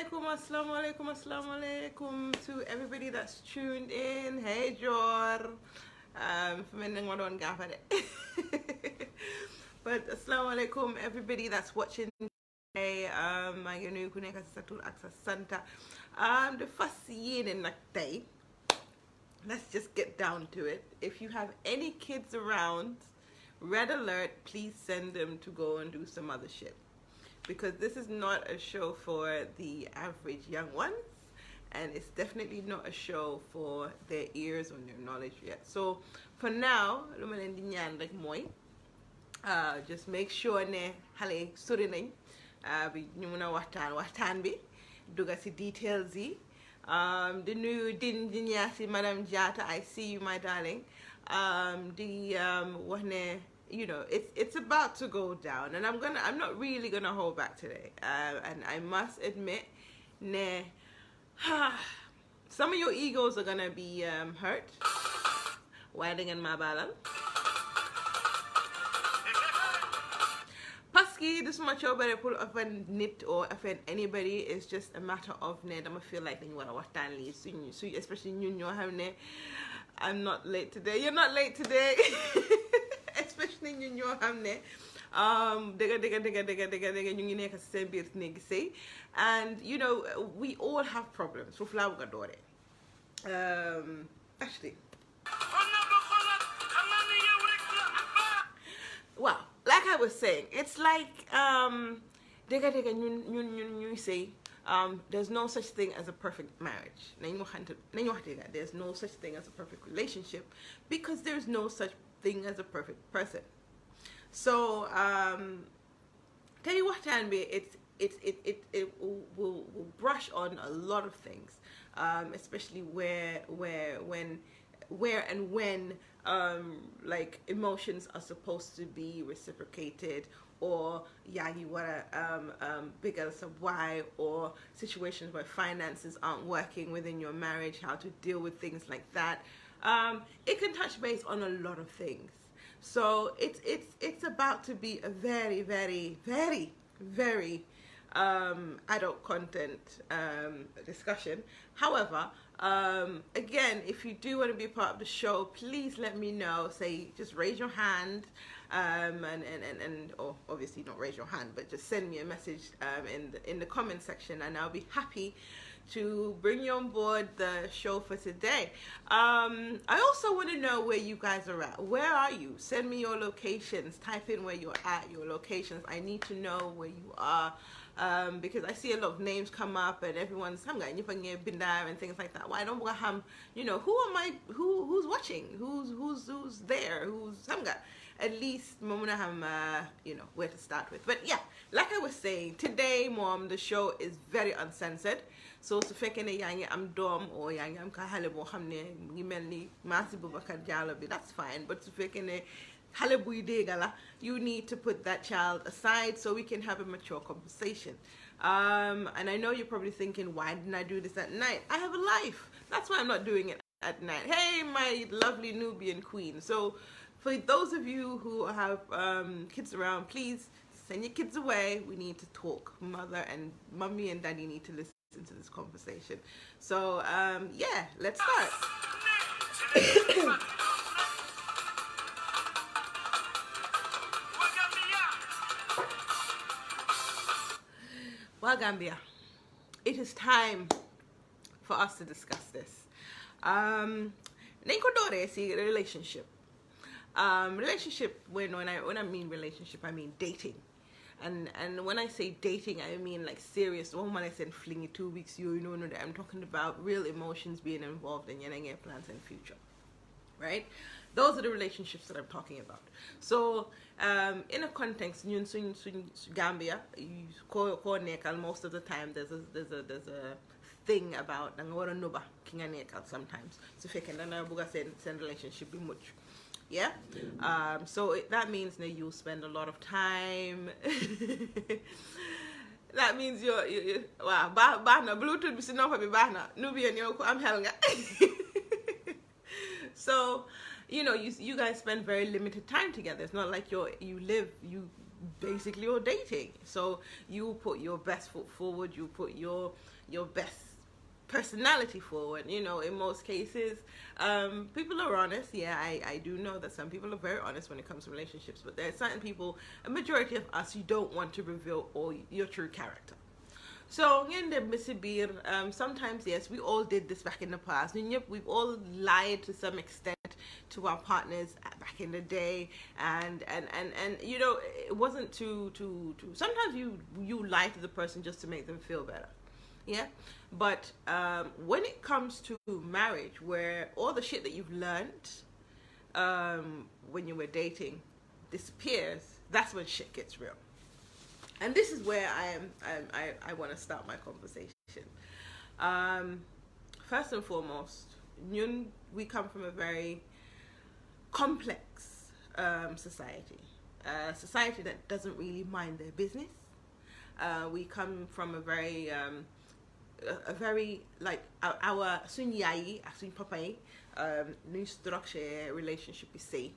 assalamu alaikum to everybody that's tuned in. Hey, Jor. But assalamu alaikum, everybody that's watching today. My new kuneka satul aksa santa. The first year in day. Let's just get down to it. If you have any kids around, red alert, please send them to go and do some other shit. Because this is not a show for the average young ones, and it's definitely not a show for their ears or their knowledge yet. So for now, just make sure ne hale suri nañ ñu mëna waxtaan bi duga ci details yi di nuyu din ñaasi Madam Jata, I see you, my darling. Di wax ne, you know, it's about to go down, and I'm not really gonna hold back today. And I must admit, some of your egos are gonna be hurt. Wedding and Mabalam. Paski, this much over pull offend nit or offend anybody. It's just a matter of I'ma feel like you wanna watch that so especially you have I'm not late today. You're not late today. Especially you know hamne and you know we all have problems. Actually, well, like I was saying, it's like you say there's no such thing as a perfect marriage. There's no such thing as a perfect relationship because there's no such thing as a perfect person. So tell you what, it will brush on a lot of things, especially where and when like emotions are supposed to be reciprocated, or you wanna bigger of why, or situations where finances aren't working within your marriage, how to deal with things like that. It can touch base on a lot of things. So it's about to be a very, very, very, very adult content discussion. However, again, if you do want to be a part of the show, please let me know. Say, just raise your hand, or obviously not raise your hand, but just send me a message in the comment section, and I'll be happy to bring you on board the show for today. I also want to know where you guys are at. Where are you? Send me your locations. Type in where you're at, your locations. I need to know where you are, because I see a lot of names come up and everyone's and things like that. Why don't we have, you know, who's watching, who's there, who's at least you know where to start with. But yeah, like I was saying, today, Mom, the show is very uncensored. So su fekkee ne yaa ngi am doom or yaa ngi am ka xale boo xam ne ngi mel ni Maasi Boubacar Diallo bi, that's fine. But su fekkee ne xale buy dégga la, you need to put that child aside so we can have a mature conversation. And I know you're probably thinking, why didn't I do this at night? I have a life. That's why I'm not doing it at night. Hey, my lovely Nubian queen. So for those of you who have kids around, please send your kids away. We need to talk. Mommy and daddy need to listen to this conversation. So yeah, let's start. Well, Gambia, it is time for us to discuss this. Relationship. Relationship, when I mean relationship, I mean dating. And when I say dating, I mean like serious. When I said flingy 2 weeks, you know that I'm talking about real emotions being involved in your plans and future, right? Those are the relationships that I'm talking about. So in a context, Gambia, most of the time there's a thing about sometimes. So if you can send relationship be much. Yeah, so that means that you spend a lot of time. That means you're wow, Bluetooth is enough for me, Nubian, I'm Helga. So, you know, you guys spend very limited time together. It's not like you basically you're dating. So you put your best foot forward, you put your best personality forward. You know, in most cases, people are honest. Yeah, I do know that some people are very honest when it comes to relationships, but there are certain people, a majority of us, you don't want to reveal all your true character. So in the Mississippi, sometimes, yes, we all did this back in the past. And yep, we've all lied to some extent to our partners back in the day, and you know, it wasn't to sometimes you lie to the person just to make them feel better. Yeah, but when it comes to marriage, where all the shit that you've learned when you were dating disappears, that's when shit gets real. And this is where I want to start my conversation. First and foremost, we come from a very complex society, a society that doesn't really mind their business. We come from a very like our sunyai, asun papai, new structure relationship we say.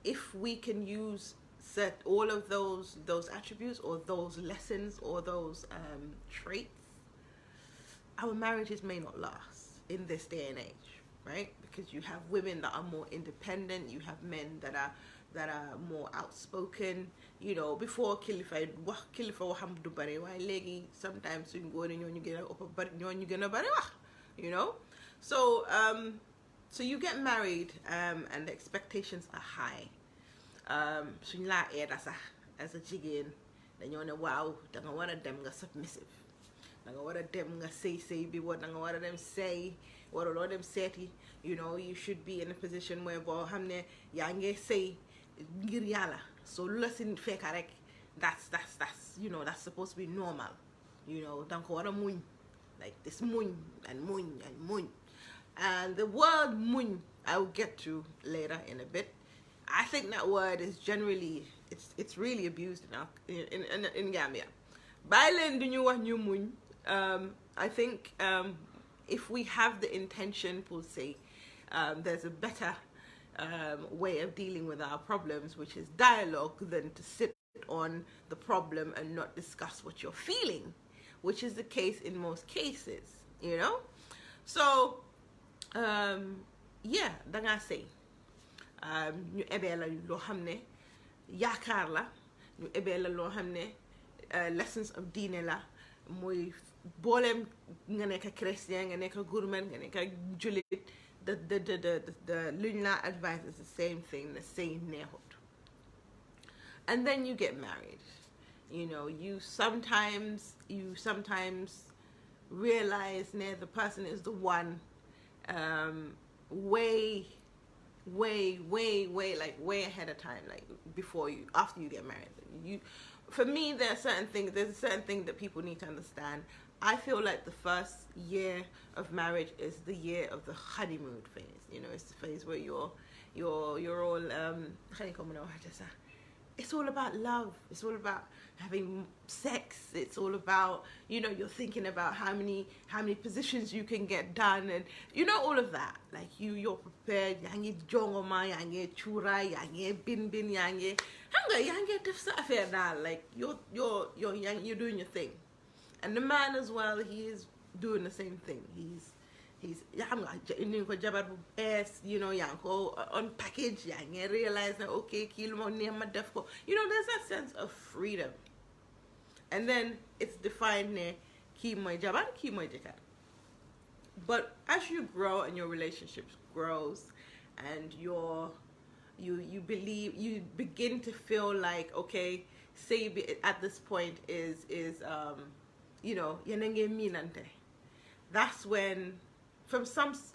If we can use set all of those attributes or those lessons or those traits, our marriages may not last in this day and age, right? Because you have women that are more independent, you have men that are more outspoken. You know, before kilifa wahamdu bare wa legi, sometimes you go and you get you know. So so you get married and the expectations are high. Suñ laa eeda sax as a jigéen dañoo ne waaw da nga war a dem nga submissive, da nga war a dem nga sëy bi, war da nga war a dem sëy, waruloo dem seeti. You know, you should be in a position where boo xam ne yaa ngi sëy ngir yàlla, so lu la si fekka rek, that's you know, that's supposed to be normal. You know, da nga ko war a muñ, like this muñ and muñ and muñ. And the word muñ I'll get to later in a bit. I think that word is generally, it's really abused in Gambia. Bailen duñu wax ñu muñ. I think if we have the intention, per se, there's a better way of dealing with our problems, which is dialogue, than to sit on the problem and not discuss what you're feeling, which is the case in most cases, you know. So yeah, danga say ñu ebee la loo xam ne yaakaar la, ñu ebee la loo xam ne lessons of diine la, mooy booleem nga nekk chrétien, nga nekk gourmet, nga nekk julit, the luñ la advice is the same thing, the same neexut. And then you get married. You know, you sometimes realize the person is the one way ahead of time, like after you get married. For me, there's a certain thing that people need to understand. I feel like the first year of marriage is the year of the honeymoon phase. You know, it's the phase where you're all it's all about love. It's all about having sex. It's all about, you know, you're thinking about how many positions you can get done, and you know, all of that. Like you're prepared. Yangi jongoma, yangi chura, yangi bin, yangi hanga, yangi affair now. Like you're doing your thing, and the man as well. He is doing the same thing. He's you know, on package, realize that okay, you know, there's that sense of freedom. And then it's defined ki moy jabar, ki moy jekar. But as you grow and your relationship grows, and you begin to feel like, okay, say at this point is you know, yenenge minante. That's when, from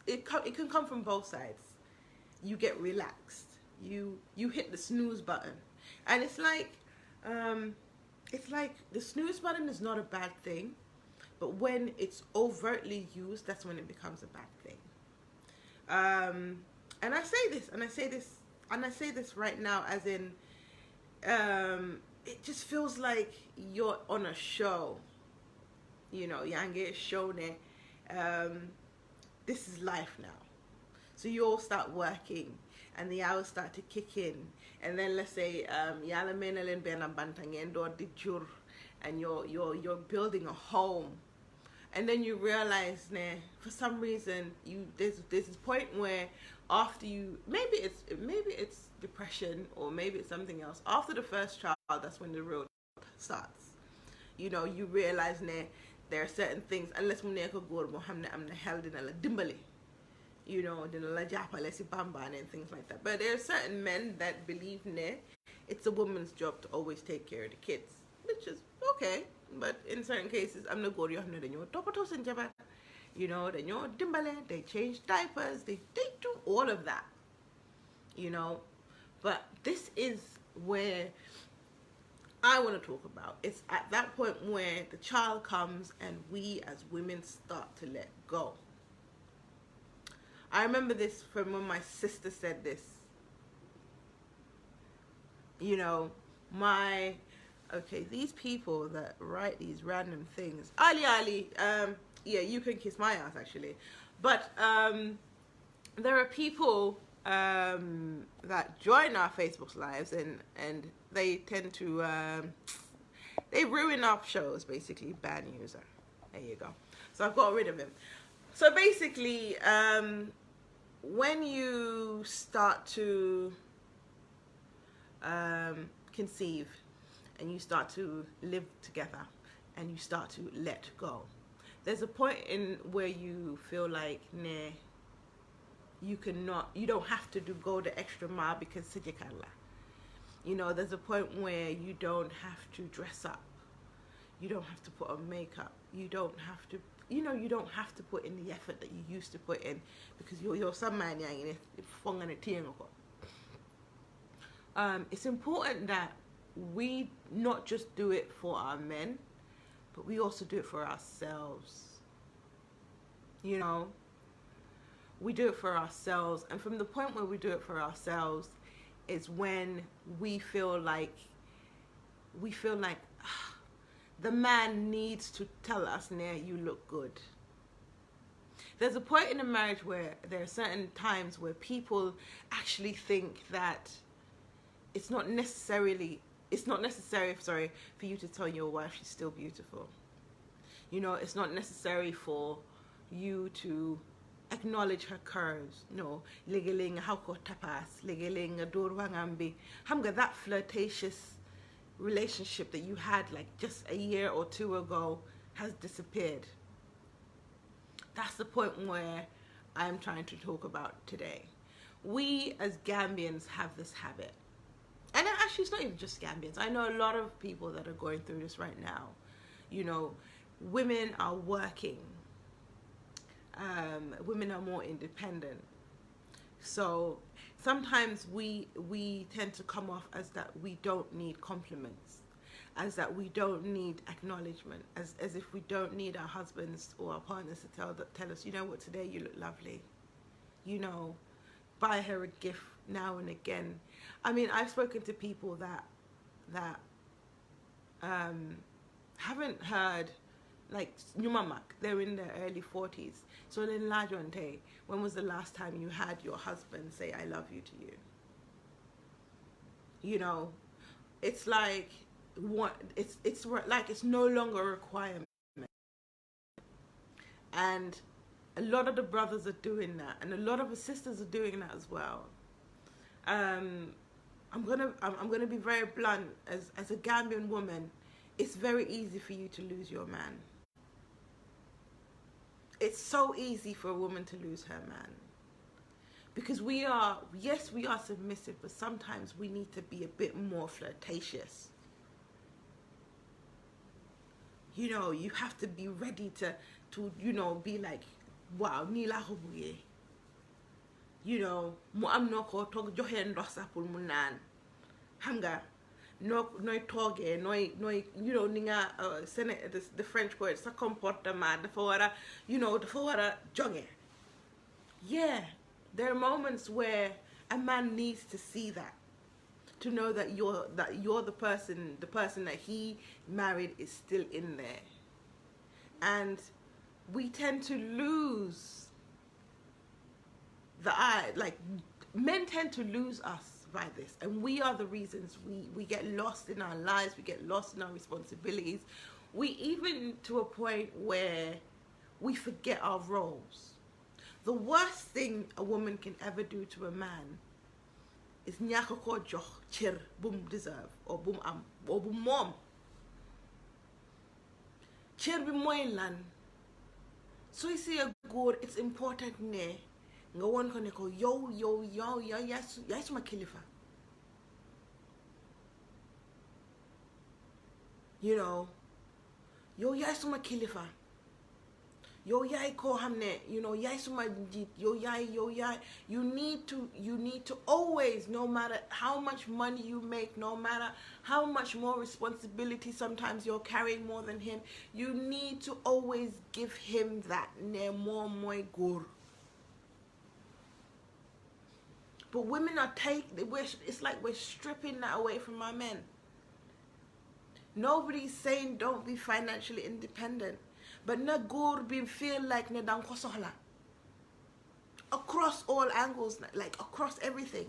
it can come from both sides. You get relaxed. You hit the snooze button, and it's like the snooze button is not a bad thing, but when it's overtly used, that's when it becomes a bad thing. And I say this right now, as in, it just feels like you're on a show. You know, yange show ne. This is life now. So you all start working, and the hours start to kick in, and then let's say yala menalen bena bantangendo dijur, and you're building a home, and then you realize, nah, for some reason there's this point where after you, maybe it's depression, or maybe it's something else. After the first child, that's when the real starts. You know, you realize, nah, there are certain things, unless muneko gorbo hamne amna held in a dimbali, you know, the la japa lesi bamba and things like that. But there are certain men that believe, nah, it's a woman's job to always take care of the kids, which is okay. But in certain cases, I'm not going to, you know, then you're dimbale, they change diapers, they do all of that, you know. But this is where I want to talk about. It's at that point where the child comes and we as women start to let go. I remember this from when my sister said this. You know, these people that write these random things. Ali, yeah, you can kiss my ass actually. But there are people that join our Facebook lives, and they tend to they ruin our shows, basically. Bad user. There you go. So I've got rid of him. So basically, when you start to conceive, and you start to live together, and you start to let go, there's a point in where you feel like, nah, you don't have to go the extra mile because sijikalla. You know, there's a point where you don't have to dress up, you don't have to put on makeup, you don't have to, you know, you don't have to put in the effort that you used to put in, because you're some man. It's important that we not just do it for our men, but we also do it for ourselves. You know, we do it for ourselves, and from the point where we do it for ourselves is when we feel like the man needs to tell us, nah, you look good. There's a point in a marriage where there are certain times where people actually think that it's not necessary, sorry, for you to tell your wife she's still beautiful. You know, it's not necessary for you to acknowledge her curves. No, ligeling hauko tapas, ligeling adorwangambi. Hamga, that flirtatious relationship that you had like just a year or two ago has disappeared. That's the point where I'm trying to talk about today. We as Gambians have this habit. And actually, it's not even just Gambians. I know a lot of people that are going through this right now. You know, women are working. Women are more independent. So sometimes we tend to come off as that we don't need compliments, as that we don't need acknowledgement, as if we don't need our husbands or our partners to tell us, you know what, today you look lovely. You know, buy her a gift now and again. I mean, I've spoken to people that haven't heard, like Nyumamak, they're in their early 40s. So in Lajonte, when was the last time you had your husband say, I love you to you? You know, it's like, it's like it's no longer a requirement. And a lot of the brothers are doing that, and a lot of the sisters are doing that as well. I'm gonna be very blunt. As a Gambian woman, it's very easy for you to lose your man. It's so easy for a woman to lose her man, because we are submissive, but sometimes we need to be a bit more flirtatious. You know, you have to be ready to you know, be like, wow, nila hobuye. You know, mo am no ko tok joxe ndox sax pour mu naan. Xam nga, nooy toogee, nooy you know, ni nga the French word, sa comportement dafa wara, you know, dafa wara jonge. Yeah, there are moments where a man needs to see that, to know that you're the person that he married is still in there. And we tend to lose the eye, like men tend to lose us by this, and we are the reasons. We get lost in our lives, we get lost in our responsibilities, we even to a point where we forget our roles. The worst thing a woman can ever do to a man is nyaka ko jox cër bum deserve or bum am or bum mom. Cër bi mooy lan. So you see a góor, it's important ne nga won ko ne ko yow yaay suma kilifa. You know, yow yaay suma kilifa. Yow yaay ko hamne, you know, yaay suma njiit, yow yaay. You need to always, no matter how much money you make, no matter how much more responsibility sometimes you're carrying more than him, you need to always give him that ne mo moy góor. But women are it's like we're stripping that away from our men. Nobody's saying don't be financially independent, but na góor bi feel like ne dang ko soxla. Across all angles, like across everything.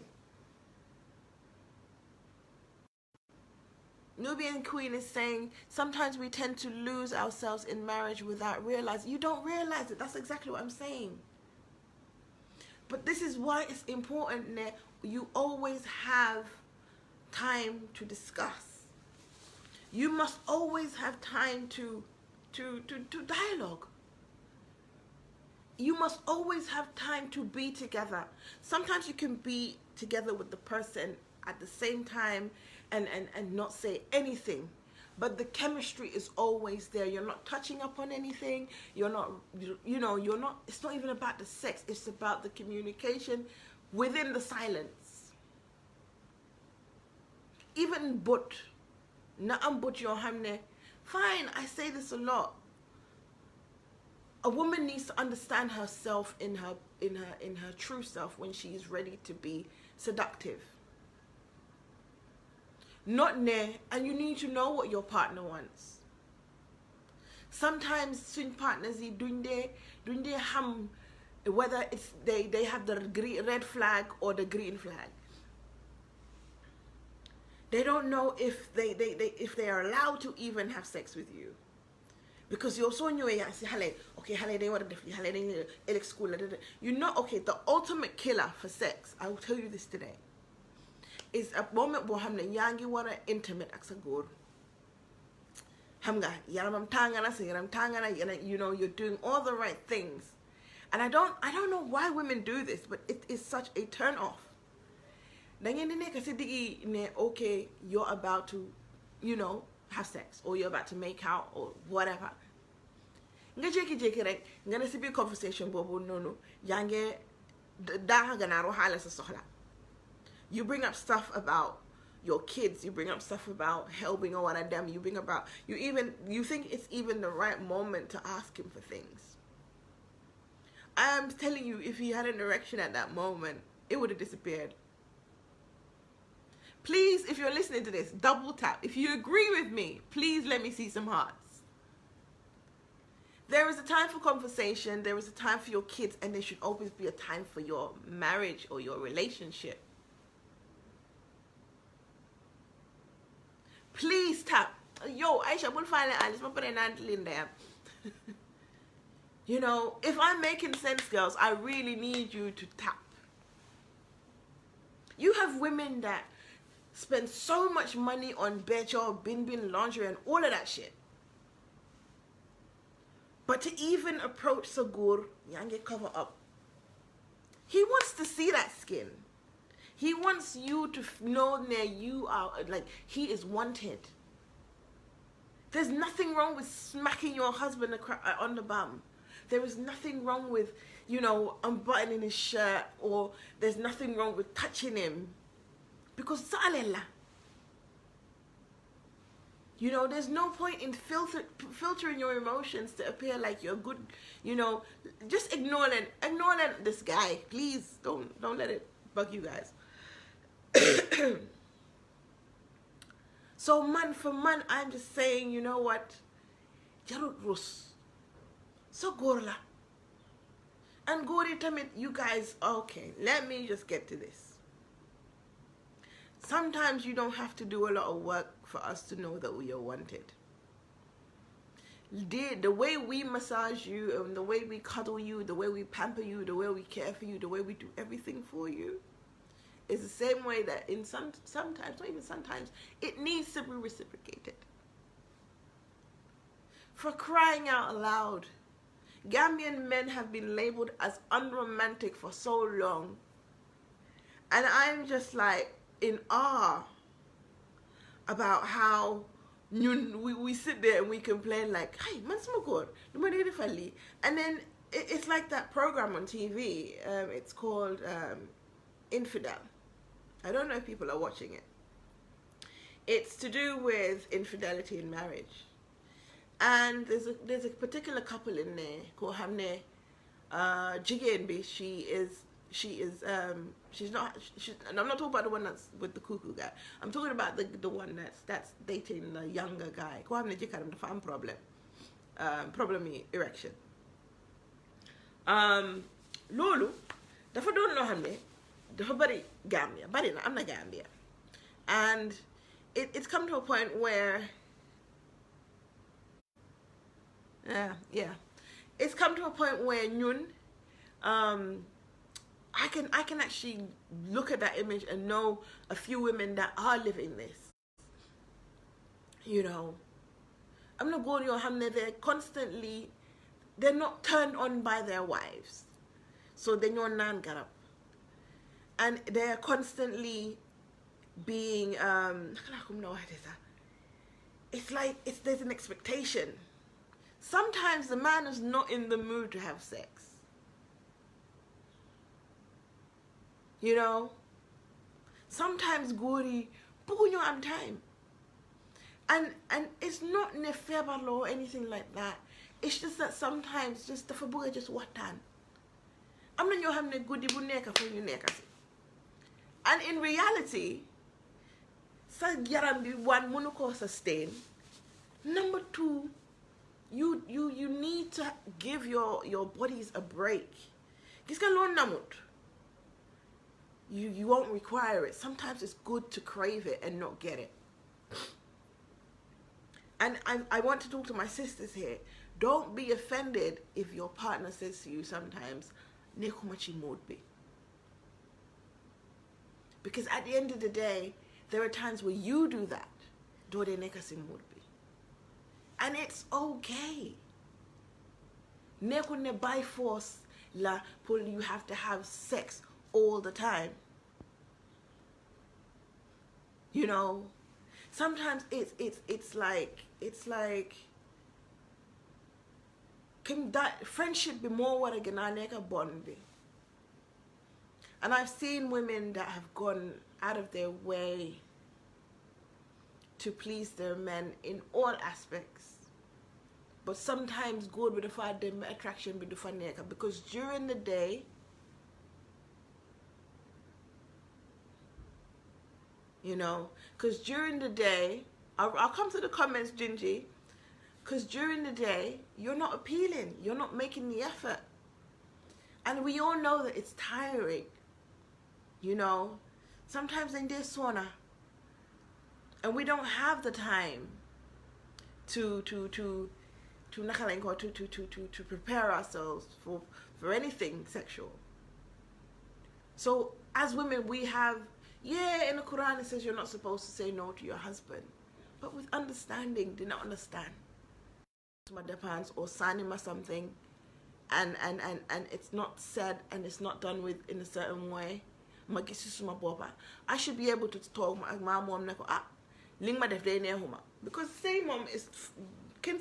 Nubian Queen is saying sometimes we tend to lose ourselves in marriage without realizing. You don't realize it. That's exactly what I'm saying. But this is why it's important that you always have time to discuss. You must always have time to dialogue. You must always have time to be together. Sometimes you can be together with the person at the same time and not say anything. But the chemistry is always there. You're not touching up on anything. You're not, it's not even about the sex. It's about the communication within the silence. Even but, na'am but your hamne. Fine, I say this a lot. A woman needs to understand herself in her true self when she is ready to be seductive. Not ne, and you need to know what your partner wants. Sometimes swing partners doing their ham, whether it's they have the red flag or the green flag. They don't know if they are allowed to even have sex with you. Because you're so new, okay, they want to school. You know, okay, the ultimate killer for sex, I will tell you this today, is a moment where hamne yangi wara intimate ak sa góor. Hamga yaram tangana sa yaram tangana, you know, you're doing all the right things. And I don't know why women do this, but it is such a turn off. Okay, you're about to, you know, have sex, or you're about to make out, or whatever. Nga jeki rek nga na sibi conversation bobo no yange da ganaro hala sa sohla. You bring up stuff about your kids, you bring up stuff about helping or one of them, you think it's even the right moment to ask him for things. I'm telling you, if he had an erection at that moment, it would have disappeared. Please, if you're listening to this, double tap. If you agree with me, please let me see some hearts. There is a time for conversation, there is a time for your kids, and there should always be a time for your marriage or your relationship. Please tap. Yo, Aisha, we'll find it. Alice, put an auntie in there. You know, if I'm making sense, girls, I really need you to tap. You have women that spend so much money on bejo, bin lingerie, and all of that shit. But to even approach Sagur, yange cover up. He wants to see that skin. He wants you to know that you are, like, he is wanted. There's nothing wrong with smacking your husband on the bum. There is nothing wrong with, you know, unbuttoning his shirt, or there's nothing wrong with touching him. Because Salela. You know, there's no point in filtering your emotions to appear like you're good. You know, just ignore this guy. Please don't let it bug you guys. So man for man, I'm just saying, you know what? Jarut Rus. So gorla. And go to tell me, you guys, okay, let me just get to this. Sometimes you don't have to do a lot of work for us to know that we are wanted. The way we massage you, and the way we cuddle you, the way we pamper you, the way we care for you, the way we do everything for you, is the same way that in sometimes, not even sometimes, it needs to be reciprocated. For crying out loud, Gambian men have been labeled as unromantic for so long. And I'm just like in awe about how we sit there and we complain like, hey, man, good. And then it's like that program on TV. It's called Infidel. I don't know if people are watching it. It's to do with infidelity in marriage. And there's a particular couple in there called Hamne Jigenbi. And I'm not talking about the one that's with the cuckoo guy. I'm talking about the one that's dating the younger guy. Ko Hamne Jikaram the fan problem. Problem erection. Lolu, dafa don't know Hamne. Dafa bari Gambia. Bari na, I'm not Gambia. And it's come to a point where it's come to a point where I can actually look at that image and know a few women that are living this. You know, I'm not going to Hamne, they're not turned on by their wives. So they know nan get up. And they're constantly being it's like there's an expectation. Sometimes the man is not in the mood to have sex. You know? Sometimes Gori pukunyo am time. And it's not nefebalo or anything like that. It's just that sometimes just the fabuga just watan. I'm not your hamne goody buneka for you neka. And in reality, sa yarambi one munuko sustain. Number two, you need to give your bodies a break. You won't require it. Sometimes it's good to crave it and not get it. And I want to talk to my sisters here. Don't be offended if your partner says to you sometimes, "Nekumachi modbe." Because at the end of the day, there are times where you do that. Dode nekasi modbe. And it's okay. Nekune by force la pull you have to have sex all the time. You know, sometimes it's like can that friendship be more what again a bond be? And I've seen women that have gone out of their way to please their men in all aspects. But sometimes good with the fact them attraction with the faneka, because during the day you know, because during the day I'll come to the comments, Gingy, because during the day you're not appealing, you're not making the effort, and we all know that it's tiring. You know, sometimes in this sauna, and we don't have the time to prepare ourselves for anything sexual. So as women, we have, in the Quran it says you're not supposed to say no to your husband, but with understanding. Do not understand my depends or signing or something, and it's not said and it's not done with in a certain way. I should be able to talk my mom because same mom is can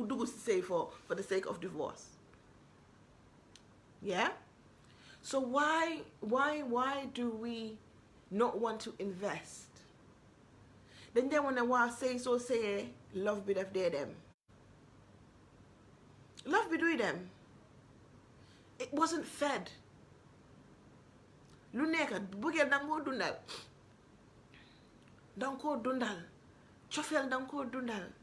do say for the sake of divorce. Yeah? So why do we not want to invest? Then when I say love be them. Love be doing them. It wasn't fed. Luneka bugel dango dundal. Danko dundal. Chofel danko dundal.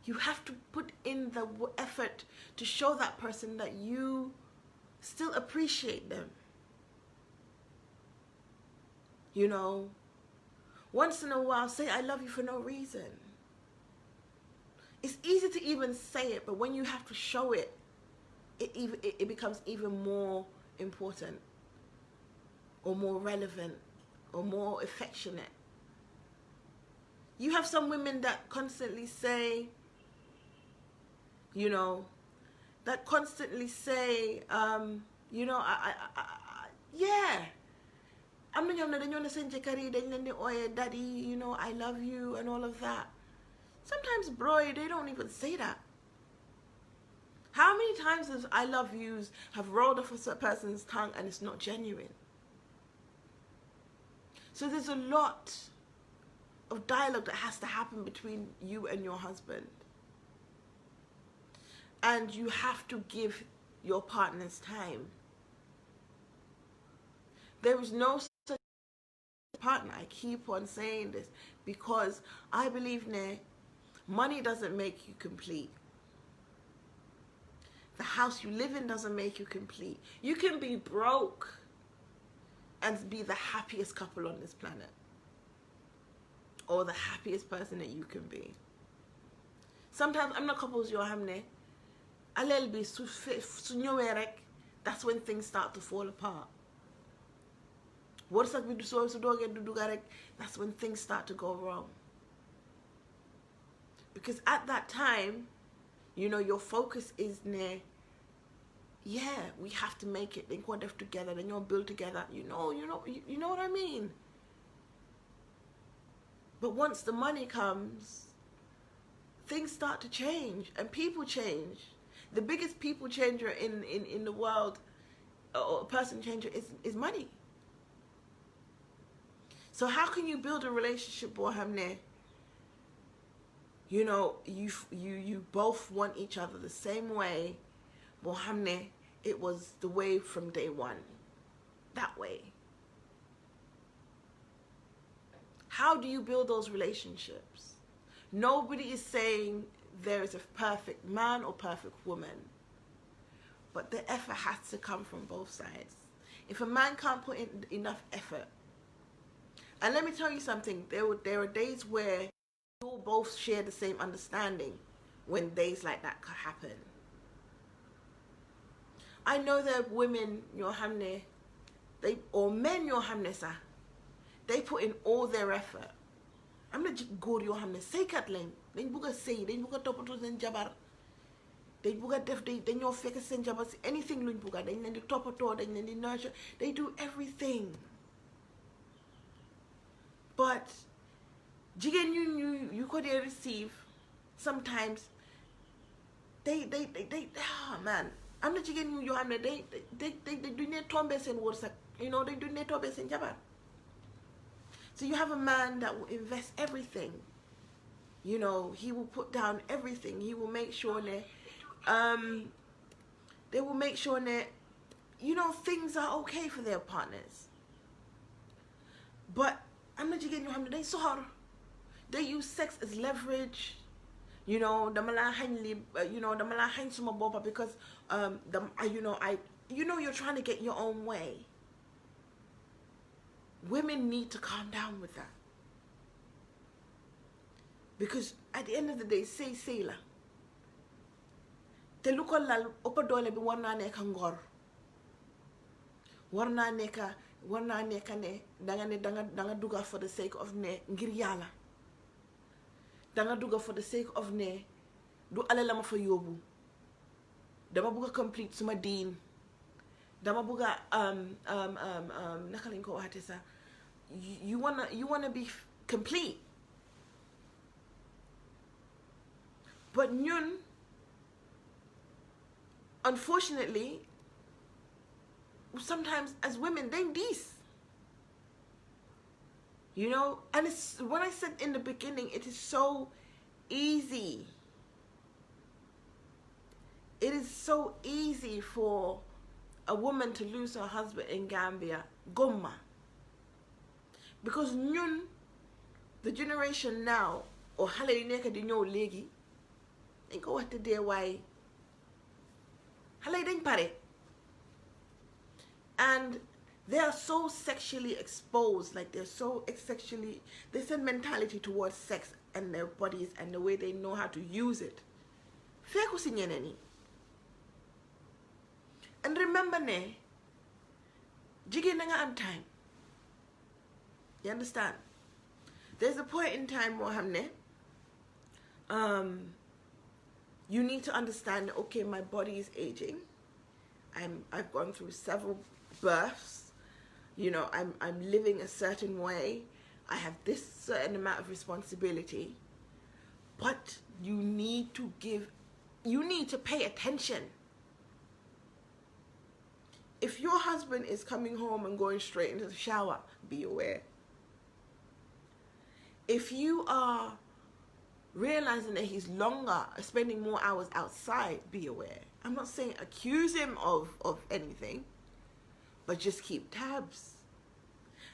You have to put in the effort to show that person that you still appreciate them. You know, once in a while, say I love you for no reason. It's easy to even say it, but when you have to show it, it becomes even more important, or more relevant, or more affectionate. You have some women that constantly say, you know, yeah. I'm not gonna say daddy, you know, I love you and all of that. Sometimes, bro, they don't even say that. How many times does I love yous have rolled off a person's tongue and it's not genuine? So there's a lot of dialogue that has to happen between you and your husband. And you have to give your partners time. There is no such partner. I keep on saying this because I believe money doesn't make you complete. The house you live in doesn't make you complete. You can be broke and be the happiest couple on this planet, or the happiest person that you can be. Sometimes I'm not couples yo hamne alel bi su ñëwé rek, that's when things start to fall apart. Warsak bi du so su doge du duga rek, that's when things start to go wrong. Because at that time, you know, your focus is we have to make it. Then go live together, then you'll build together. You know what I mean? But once the money comes, things start to change and people change. The biggest people changer in the world, or person changer, is money. So how can you build a relationship, Bohamne? You know, you both want each other the same way. Bohamne, it was the way from day one. That way. How do you build those relationships? Nobody is saying there is a perfect man or perfect woman. But the effort has to come from both sides. If a man can't put in enough effort, and let me tell you something, there are days where you'll both share the same understanding when days like that happen. I know that women, or men, they put in all their effort. I'm not just good, say Kathleen. Then buga say, then buga topato sen jabar. Then buga def, then you're fake sen jabar. Anything luñ buga, then the topato, then the nurture. They do everything. But jigen you could receive sometimes. They man. I'm not jigen you hamne. They do ne tombe sen worsak. You know, they do ne tombe sen jabar. So you have a man that will invest everything. You know, he will put down everything. He will make sure that, they will make sure that, you know, things are okay for their partners. But I'm not getting you. They saw. They use sex as leverage. You know, the malahan suma boba because you're trying to get your own way. Women need to calm down with that. Because at the end of the day, say la. Te luko lal opadole bi warna neka ngor. Warna neka ne danga duga for the sake of ne ngir yalla. Danga duga for the sake of ne du alala ma fa yobu. Dama buga complete suma deen. Dama buga naka lañ ko waxate sa. You wanna be complete. But ñun, unfortunately, sometimes as women, they this. You know, and it's when I said in the beginning, it is so easy. It is so easy for a woman to lose her husband in Gambia. Gomma. Because ñun, the generation now, or xale yi nekk di ñëw léegi, dañ ko wax te dee waaye xale yi dañ pare. And they are so sexually exposed, like they're so sexually, there's a mentality towards sex and their bodies and the way they know how to use it. Feku si ñeneen. And remember ne, jigéen na nga am time. You understand? There's a point in time where you need to understand, okay, my body is aging. I've gone through several births. You know, I'm living a certain way. I have this certain amount of responsibility. But you need to pay attention. If your husband is coming home and going straight into the shower, be aware. If you are realizing that he's spending more hours outside, be aware. I'm not saying accuse him of anything, but just keep tabs.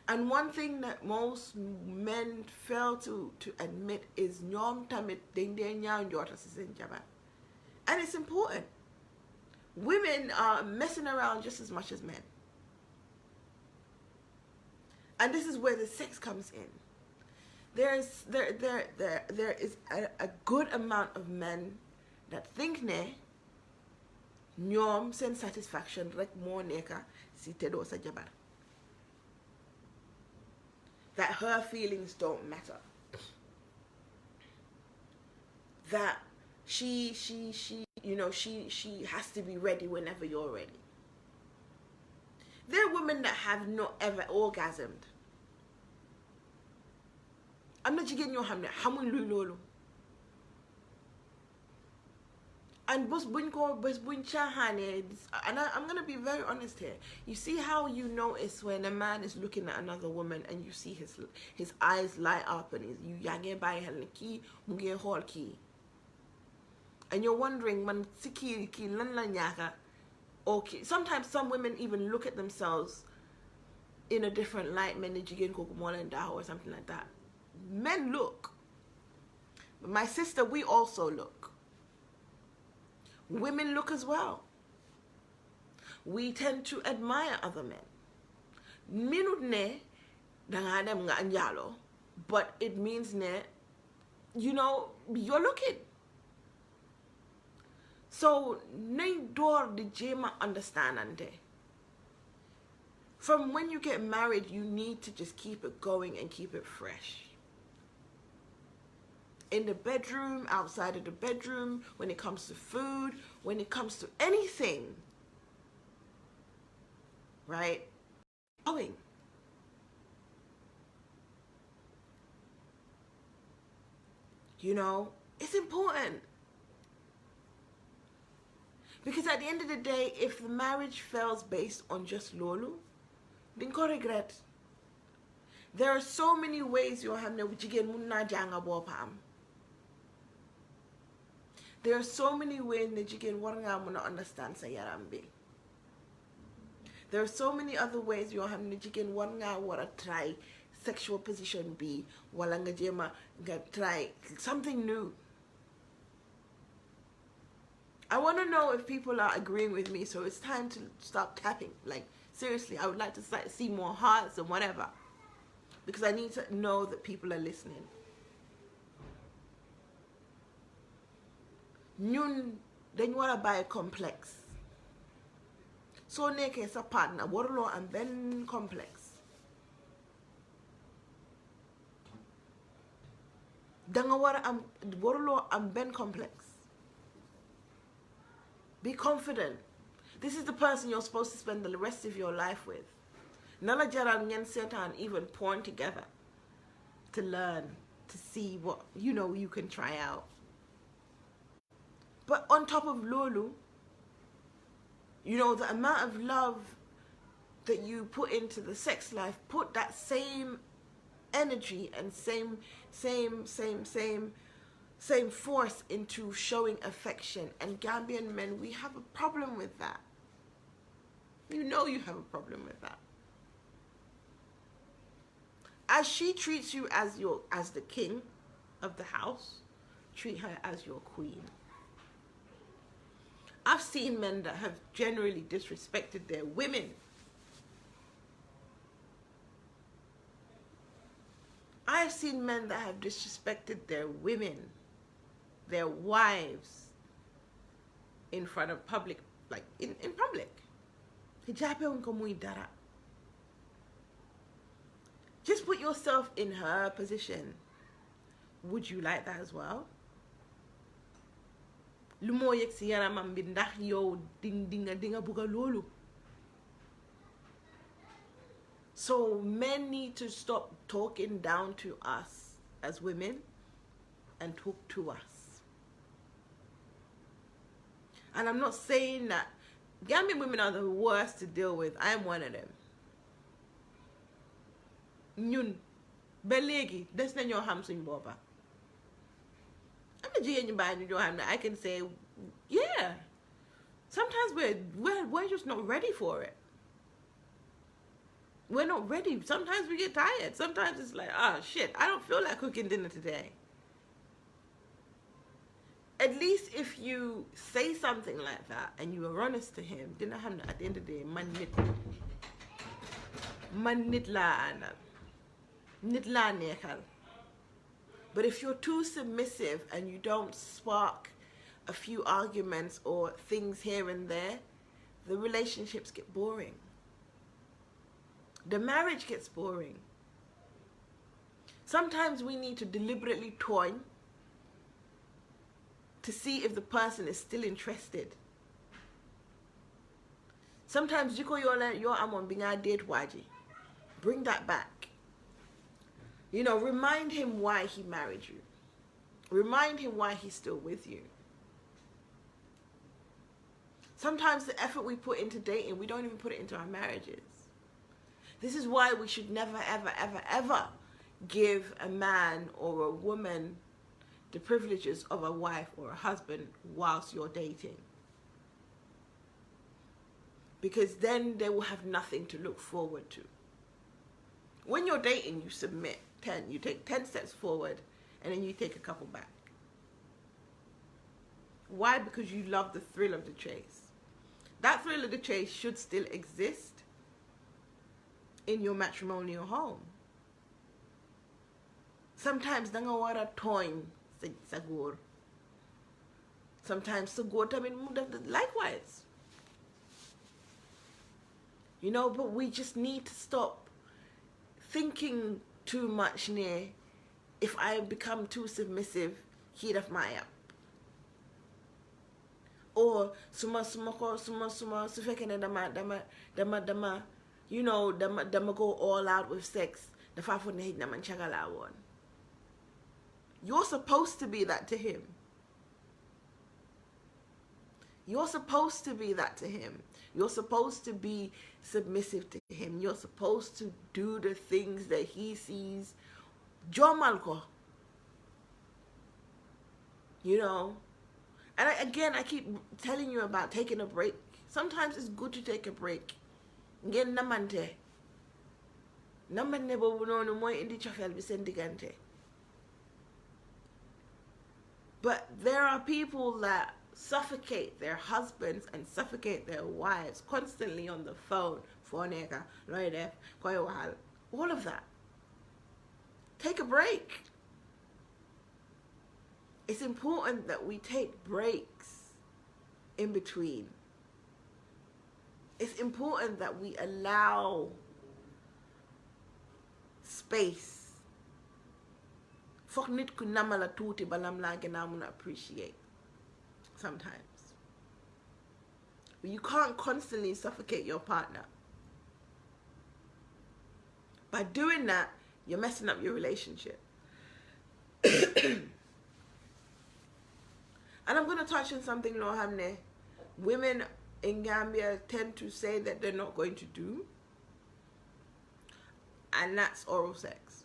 And one thing that most men fail to admit is nyom tamit ding ding nyao njota sisin jaba. And it's important. Women are messing around just as much as men. And this is where the sex comes in. There is a good amount of men that think ne nyom sen satisfaction rek mo neka si tedo sa jabar. That her feelings don't matter. That she has to be ready whenever you're ready. There are women that have not ever orgasmed. I'm not jigéen ñoo xam ne xamuñ luy loolu. And bés buñ caaxaanee, and I'm going to be very honest here. You see how you notice when a man is looking at another woman and you see his eyes light up and you yangé bàyyi xel ne kii mu ngi xool kii. And you're wondering, man, si kii lan la ñaaka. Okay, sometimes some women even look at themselves in a different light, men ne jigéen kooku moo leen daax or something like that. Men look. But my sister, we also look. Women look as well. We tend to admire other men. Minut ne, danga dem nga anjalo, but it means ne, you're looking. So, nañ door di jéema understand ante. From when you get married, you need to just keep it going and keep it fresh. In the bedroom, outside of the bedroom, when it comes to food, when it comes to anything, right? Going. It's important. Because at the end of the day, if the marriage fails based on just lolu, then go regret. There are so many ways you have There are so many ways that you can understand sa yarambi. There are so many other ways you have that you can try sexual position B, wala nga jema nga try something new. I want to know if people are agreeing with me, so it's time to stop tapping. Like, seriously, I would like to see more hearts and whatever. Because I need to know that people are listening. Ñun dañ wara buy complex. So nekkee sa partner waruloo am benn complex. Danga waruloo am benn complex. Be confident. This is the person you're supposed to spend the rest of your life with. Nala jaral ngeen seetaan even porn together to learn, to see what you can try out. But on top of lolu, the amount of love that you put into the sex life, put that same energy and same force into showing affection. And Gambian men, we have a problem with that. You have a problem with that. As she treats you as the king of the house, treat her as your queen. I've seen men that have generally disrespected their women seen men that have disrespected their women, their wives, in front of public, like in public. Just put yourself in her position. Would you like that as well? Lu moo yëg si yaramam bi ndax yow dinga buga loolu. So men need to stop talking down to us as women and talk to us. And I'm not saying that Gambian women are the worst to deal with. I'm one of them. Ñun ba léegi des nañoo xam suñ boppa. I'm a jigéen ñu bàyyi ñu joo xam ne I can say, yeah. Sometimes we're just not ready for it. We're not ready. Sometimes we get tired. Sometimes it's like, oh shit, I don't feel like cooking dinner today. At least if you say something like that and you are honest to him, dina xam ne at the end of the day man nit laa àndal, nit laa nekkal. But if you're too submissive and you don't spark a few arguments or things here and there, the relationships get boring. The marriage gets boring. Sometimes we need to deliberately toy to see if the person is still interested. Sometimes you yo amon binga date waji. Bring that back. You know, remind him why he married you. Remind him why he's still with you. Sometimes the effort we put into dating, we don't even put it into our marriages. This is why we should never, ever, ever, ever give a man or a woman the privileges of a wife or a husband whilst you're dating. Because then they will have nothing to look forward to. When you're dating, you submit 10. You take 10 steps forward and then you take a couple back. Why? Because you love the thrill of the chase. That thrill of the chase should still exist in your matrimonial home. Sometimes danga wara toin sagur. Sometimes sagur tamin likewise. You know, but we just need to stop thinking too much near. If I become too submissive, heat of my up. Or suma sufekene dama you know, dama go all out with sex. The fafu ne naman chagala one. You're supposed to be that to him. You're supposed to be that to him. You're supposed to be submissive to him. You're supposed to do the things that he sees. Jomalko. You know? And I keep telling you about taking a break. Sometimes it's good to take a break. Ngeen namante. Namante bobu nonu moy indi chofel bi sen digante. But there are people that suffocate their husbands and suffocate their wives constantly on the phone. Phoneka, loidef, koyawal, all of that. Take a break. It's important that we take breaks in between. It's important that we allow space. Fok nit ku namala tuti balam la gena muna appreciate. Sometimes. But you can't constantly suffocate your partner. By doing that, you're messing up your relationship. And I'm going to touch on something Lohamne. Women in Gambia tend to say that they're not going to do. And that's oral sex.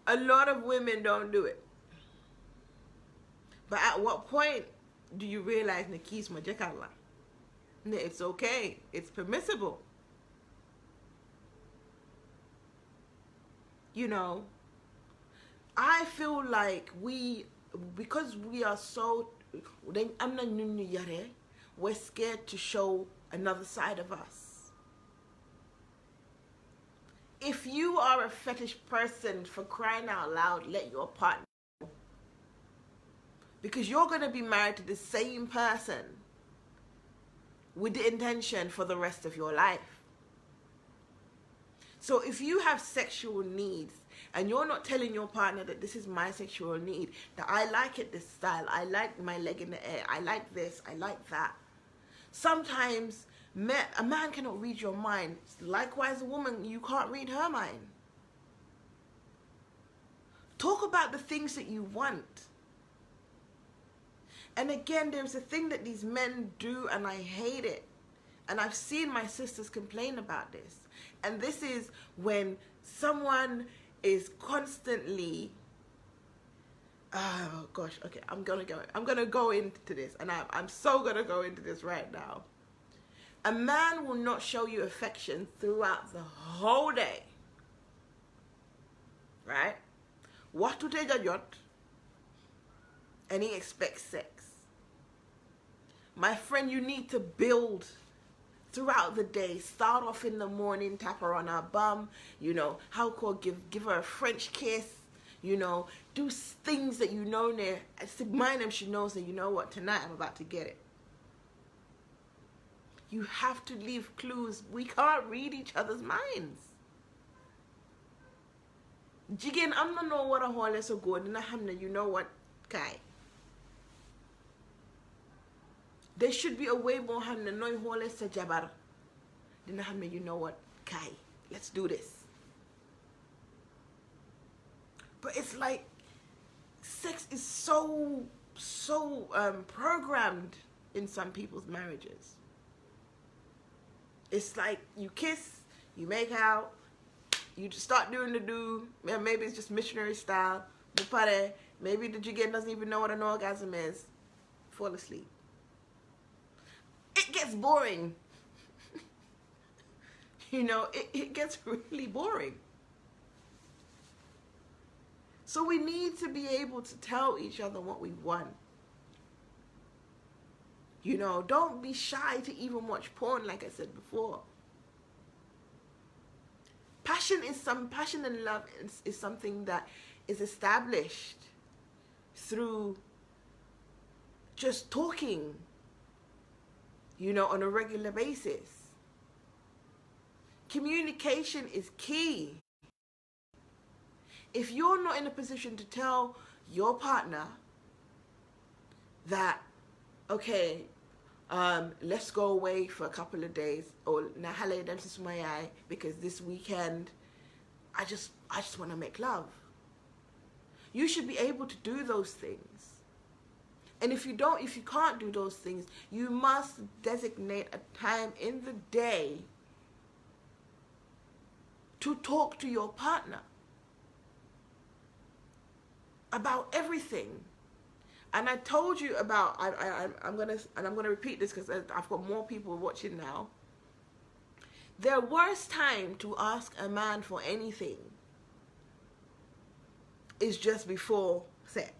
A lot of women don't do it. But at what point do you realize Nikis Majakala? It's okay. It's permissible. You know, I feel like because we are so, we're scared to show another side of us. If you are a fetish person, for crying out loud, let your partner know. Because you're going to be married to the same person with the intention for the rest of your life. So if you have sexual needs and you're not telling your partner that this is my sexual need, that I like it this style, I like my leg in the air, I like this, I like that. Sometimes a man cannot read your mind. Likewise, a woman, you can't read her mind. Talk about the things that you want. And again, there's a thing that these men do, and I hate it. And I've seen my sisters complain about this. And this is when someone is constantly, oh gosh, okay, I'm gonna go into this, and I'm so gonna go into this right now. A man will not show you affection throughout the whole day, right? What to take a yacht, and he expects sex. My friend, you need to build throughout the day. Start off in the morning, tap her on her bum, you know, how could give her a French kiss, you know, do things that you know there. Mind them, she knows that, you know what, tonight I'm about to get it. You have to leave clues. We can't read each other's minds. Jigen, I'm not know what a whole is so good, and you know what, Kai. There should be a way more hamna no whole is jabar. Then you know what, Kai, let's do this. But it's like sex is so programmed in some people's marriages. It's like you kiss, you make out, you just start doing the do. Maybe it's just missionary style. Maybe the jigger doesn't even know what an orgasm is. Fall asleep. It gets boring. You know, it gets really boring. So we need to be able to tell each other what we want. You know, don't be shy to even watch porn, like I said before. Passion and love is something that is established through just talking, you know, on a regular basis. Communication is key. If you're not in a position to tell your partner that, okay, let's go away for a couple of days, or nahale dances my eye because this weekend I just want to make love. You should be able to do those things. And if you can't do those things, you must designate a time in the day to talk to your partner about everything. And I told you about, I'm gonna repeat this because I've got more people watching now. The worst time to ask a man for anything is just before sex.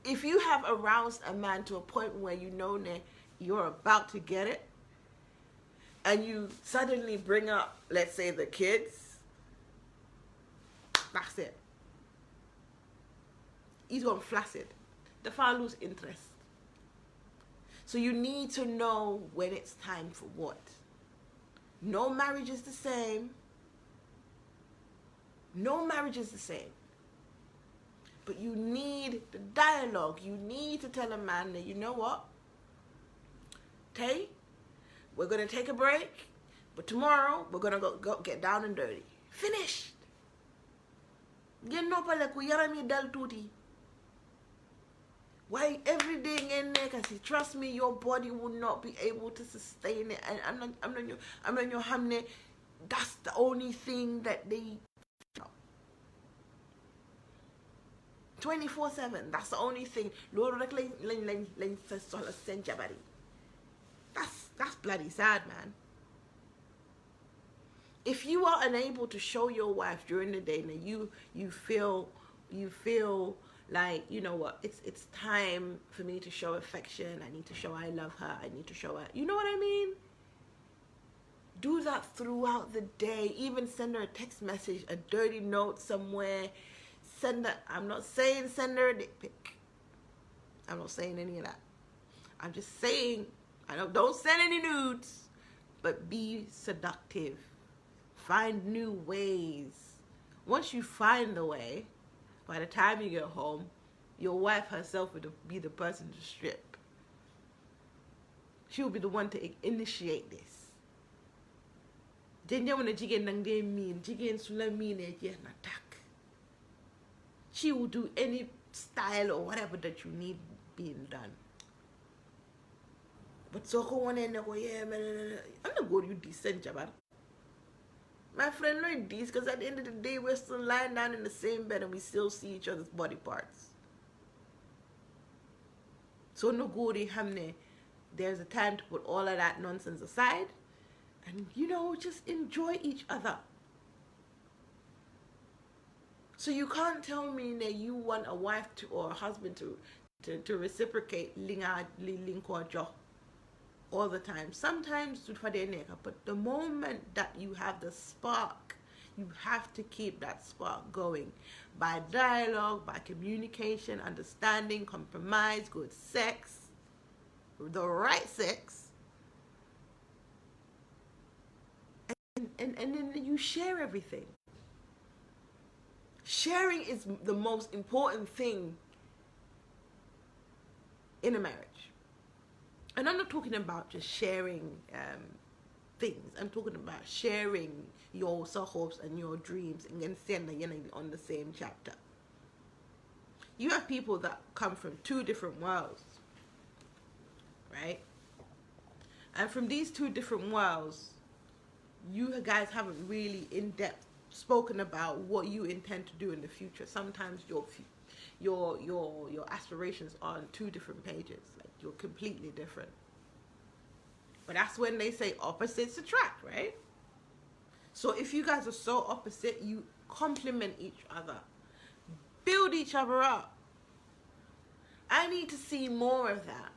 If you have aroused a man to a point where you know that you're about to get it, and you suddenly bring up, let's say, the kids, that's it. He's gone flaccid. The father lose interest. So you need to know when it's time for what. No marriage is the same. No marriage is the same. But you need the dialogue. You need to tell a man that, you know what, Tay, we're going to take a break, but tomorrow we're going to go get down and dirty. Finished. Why every day in there? Because trust me, your body will not be able to sustain it. And I'm not your hamne. That's the only thing that they 24/7. That's the only thing. That's bloody sad, man. If you are unable to show your wife during the day that you feel like, you know what, it's time for me to show affection, I need to show I love her, I need to show her, you know what I mean? Do that throughout the day. Even send her a text message, a dirty note somewhere. Send her, I'm not saying send her a dick pic. I'm not saying any of that. I'm just saying, don't send any nudes, but be seductive. Find new ways. Once you find the way, by the time you get home, your wife herself would be the person to strip. She will be the one to initiate this. She will do any style or whatever that you need being done. But so I'm not going to decent, Jabar. My friend learned these because at the end of the day, we're still lying down in the same bed and we still see each other's body parts. So no good, there's a time to put all of that nonsense aside and, just enjoy each other. So you can't tell me that you want a wife or a husband to reciprocate all the time. Sometimes, but the moment that you have the spark, you have to keep that spark going by dialogue, by communication, understanding, compromise, good sex, the right sex, and then you share everything. Sharing is the most important thing in a marriage. And I'm not talking about just sharing things. I'm talking about sharing your hopes and your dreams and on the same chapter. You have people that come from two different worlds, right? And from these two different worlds, you guys haven't really in-depth spoken about what you intend to do in the future. Sometimes your aspirations are on two different pages. You're completely different. But that's when they say opposites attract, right? So if you guys are so opposite, you complement each other. Build each other up. I need to see more of that.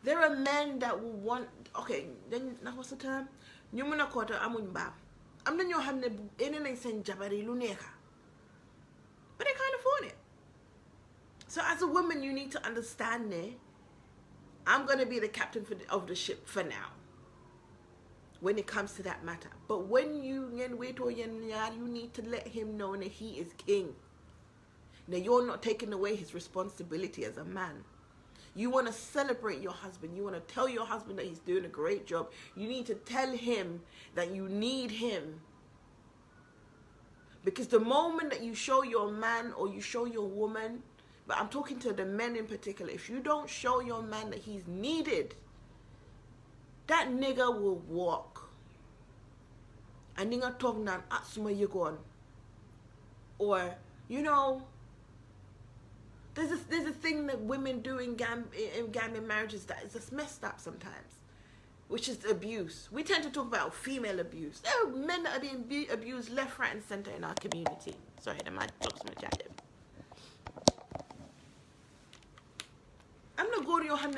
There are men that will want, okay, then what's the term? Nyumuna kota amunba. I'm not your hand in sen jabari luneka. But they can't afford it. So as a woman, you need to understand I'm going to be the captain of the ship for now when it comes to that matter. But when you need to let him know that he is king. Now you're not taking away his responsibility as a man. You want to celebrate your husband. You want to tell your husband that he's doing a great job. You need to tell him that you need him. Because the moment that you show your man or you show your woman, but I'm talking to the men in particular, if you don't show your man that he's needed, that nigga will walk. And nigga talk nan atsuma yugon. Or, there's a thing that women do in Gambian marriages that is just messed up sometimes, which is abuse. We tend to talk about female abuse. There are men that are being abused left, right, and center in our community. Sorry, that might talk so much at them. I'm not going to your hand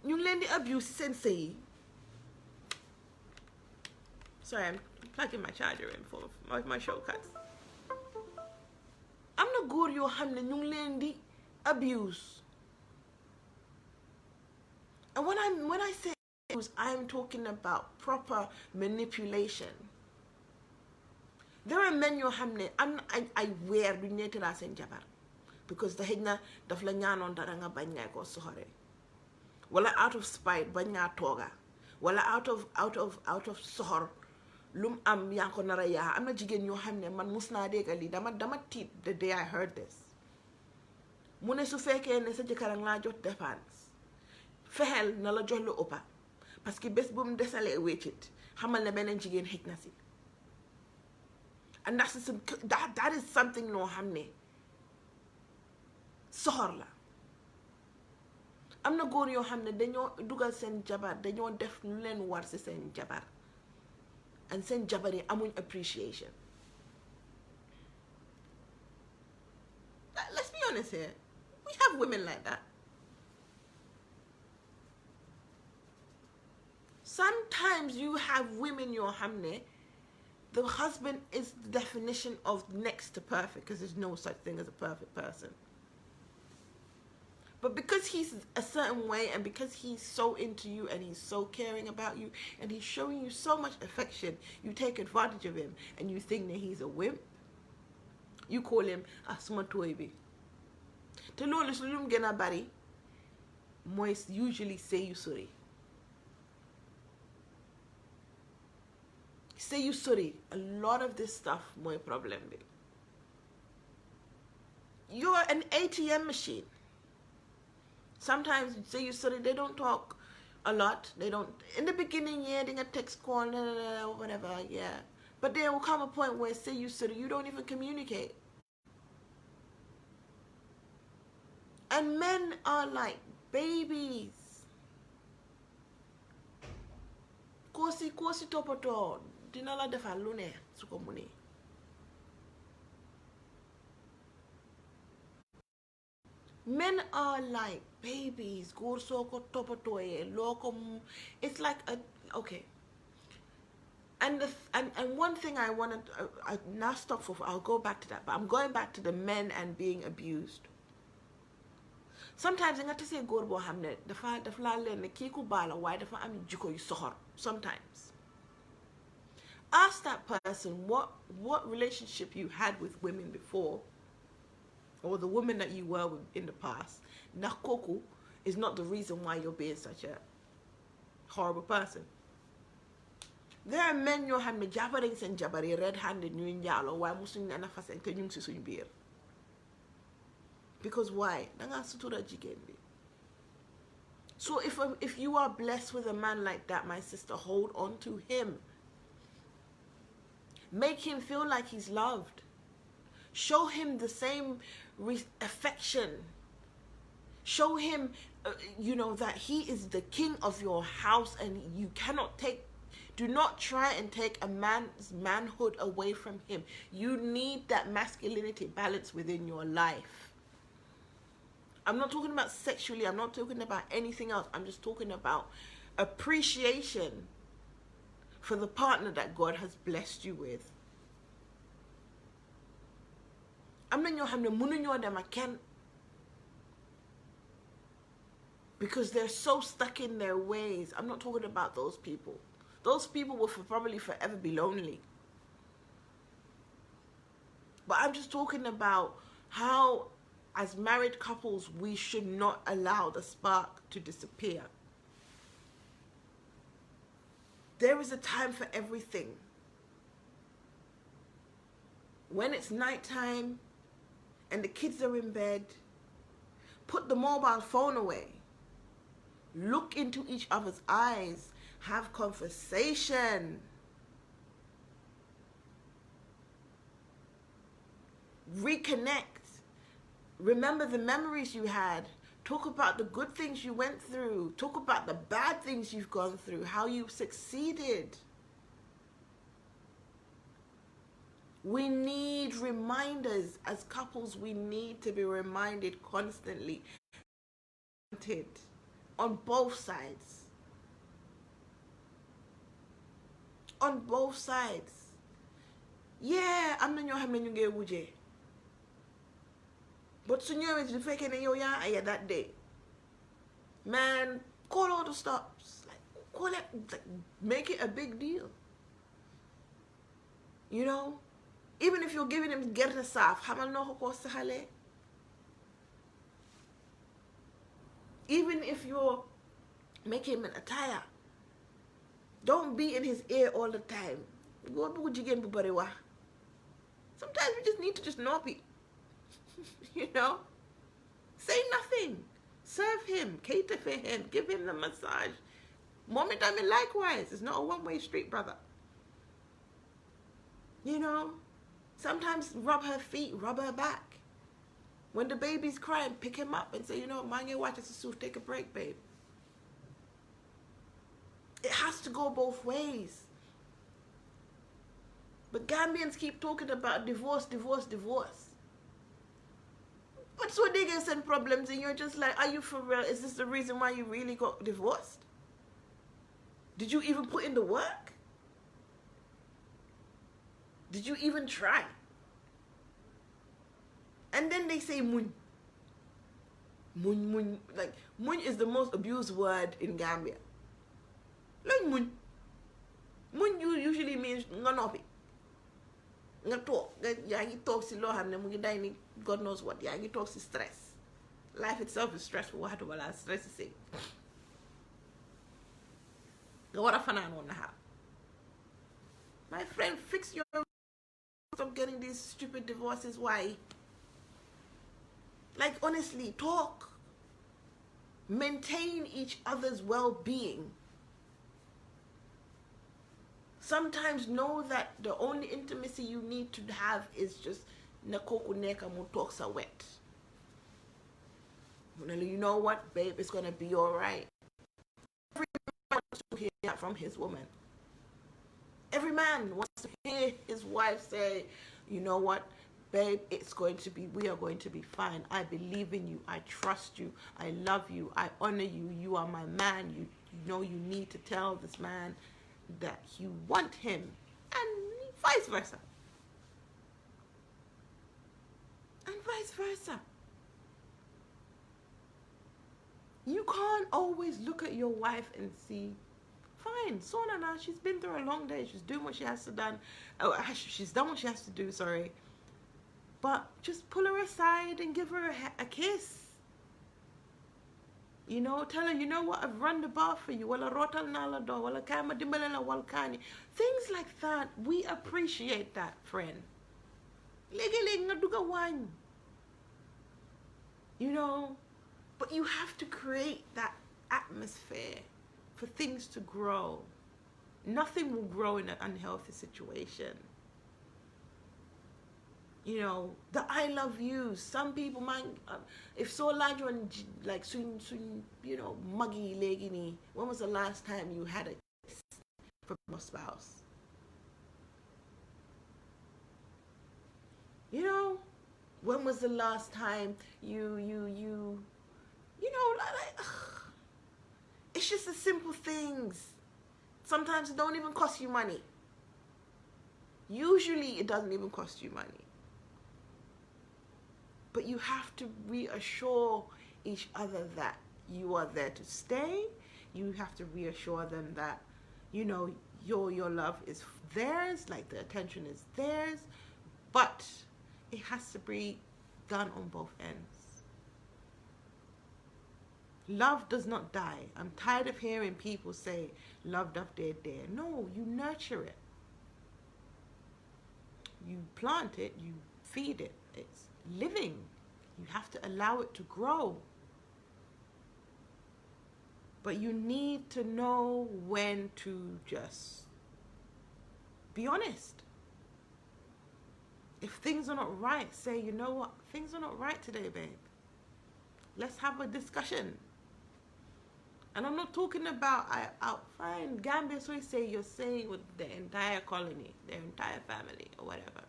yung lendi abuse sensei. Sorry, I'm plugging my charger in for my shortcuts. I'm not going to your hand yung lendi abuse. And when I say abuse, I'm talking about proper manipulation. There are men your hand I wear related as in Jabar. Because the higna daf la ñaanon dara nga bañ nga ko soxore wala out of spite bañ nga toga wala out of soxor lum am yaa ko nara yaa am na jigéen ñoo xam ne man mus naa dégg lii dama tiit the day I heard this mu ne su fekkee ne sa jëkkër ak laa jot dépense fexeel na la jox lu ëppa parce que bés bu mu desalee wéccit xamal ne beneen jigéen xëj na si and that is something noo xam ne soxor la am na góor yoo xam ne dañoo dugal seen jabar dañoo def lu leen war ci seen jabar and seen jabar yi amuñ appreciation. Let's be honest here, we have women like that. Some sometimes you have women, your hamne, the husband is the definition of next to perfect, because there's no such thing as a perfect person. But because he's a certain way, and because he's so into you, and he's so caring about you, and he's showing you so much affection, you take advantage of him, and you think that he's a wimp. You call him a smatoibi. To know the saloon gena bari, moist usually say you sorry. Say you sorry. A lot of this stuff, my problem. You're an ATM machine. Sometimes say you sorry, they don't talk a lot. They don't. In the beginning, yeah, they get text call, whatever, yeah. But there will come a point where say you sorry, you don't even communicate. And men are like babies. Kosi topoto. Dinala defa lune sukomuni. Men are like babies. It's like okay. And one thing I wanted, I now stop for. I'll go back to that, but I'm going back to the men and being abused. Sometimes I got to say gorbo hamne. The fla len the kiku bala why the fa am juko you sohor. Sometimes. Ask that person what relationship you had with women before, or the woman that you were with in the past. Nakoku is not the reason why you're being such a horrible person. There are men you have me jabbering and jabbering red-handed new in yalo why muslim na fas and kenyung si suñ beer. Because why? So if you are blessed with a man like that, my sister, hold on to him. Make him feel like he's loved. Show him the same affection. Show him, that he is the king of your house, and you cannot do not try and take a man's manhood away from him. You need that masculinity balance within your life. I'm not talking about sexually. I'm not talking about anything else. I'm just talking about appreciation for the partner that God has blessed you with. I'm not your them I can't, because they're so stuck in their ways. I'm not talking about those people. Those people will probably forever be lonely. But I'm just talking about how, as married couples, we should not allow the spark to disappear. There is a time for everything. When it's nighttime and the kids are in bed, put the mobile phone away. Look into each other's eyes. Have conversation. Reconnect. Remember the memories you had. Talk about the good things you went through. Talk about the bad things you've gone through. How you succeeded. We need reminders. As couples, we need to be reminded constantly. On both sides. On both sides. Yeah, I'm not your having you wuje. But soon you is faking in your ya that day. Man, call all the stops. Like, call it, like, make it a big deal. Even if you're giving him get a saf, hamal no hokosta hale. Even if you're making him an attire, don't be in his ear all the time. Sometimes we just need to just not be. Say nothing. Serve him, cater for him, give him the massage. Mommy done me likewise. It's not a one-way street, brother. Sometimes rub her feet, rub her back. When the baby's crying, pick him up and say, mind your watch, take a break, babe. It has to go both ways. But Gambians keep talking about divorce. But so they get some problems and you're just like, are you for real? Is this the reason why you really got divorced? Did you even put in the work? Did you even try? And then they say mun. Mun. Like, mun is the most abused word in Gambia. Like mun. Mun usually means nganopi. Nga talk. Yaa ngi talk si loo xam ne mu ngi day ni God knows what. Yaa ngi talk si stress. Life itself is stressful. Waxatu wala stress is say. Nga war a fanaan woon na xaar. My friend, fix your... Stop getting these stupid divorces. Why? Like, honestly, talk. Maintain each other's well-being. Sometimes know that the only intimacy you need to have is just nakoku neka mu talks are wet. You know what, babe, it's gonna be alright. Every man wants to hear that from his woman. Every man wants to hear his wife say, you know what, babe, we are going to be fine. I believe in you. I trust you. I love you. I honor you. You are my man. You know you need to tell this man that you want him, and vice versa. And vice versa. You can't always look at your wife and see, fine, so now she's been through a long day. She's doing what she has to do. Oh, she's done what she has to do, sorry. But just pull her aside and give her a kiss. You know, tell her, you know what, I've run the bar for you. Wala rotal nala do, wala kama dimbalela walkani. Things like that, we appreciate that, friend. Legi nga duga wine. You know, but you have to create that atmosphere for things to grow. Nothing will grow in an unhealthy situation. You know, the I love you. Some people might, if so large one, like soon, you know, muggy legini. When was the last time you had a kiss from your spouse? You know, when was the last time you know, like it's just the simple things. Sometimes it don't even cost you money. Usually it doesn't even cost you money. But you have to reassure each other that you are there to stay. You have to reassure them that, you know, your love is theirs, like the attention is theirs, but it has to be done on both ends. Love does not die. I'm tired of hearing people say, love doth dead there. No, you nurture it. You plant it, you feed it. It's living. You have to allow it to grow. But you need to know when to just be honest. If things are not right, say, you know what, things are not right today, babe. Let's have a discussion. And I'm not talking about, fine, Gambians always say you're saying with the entire colony, their entire family, or whatever.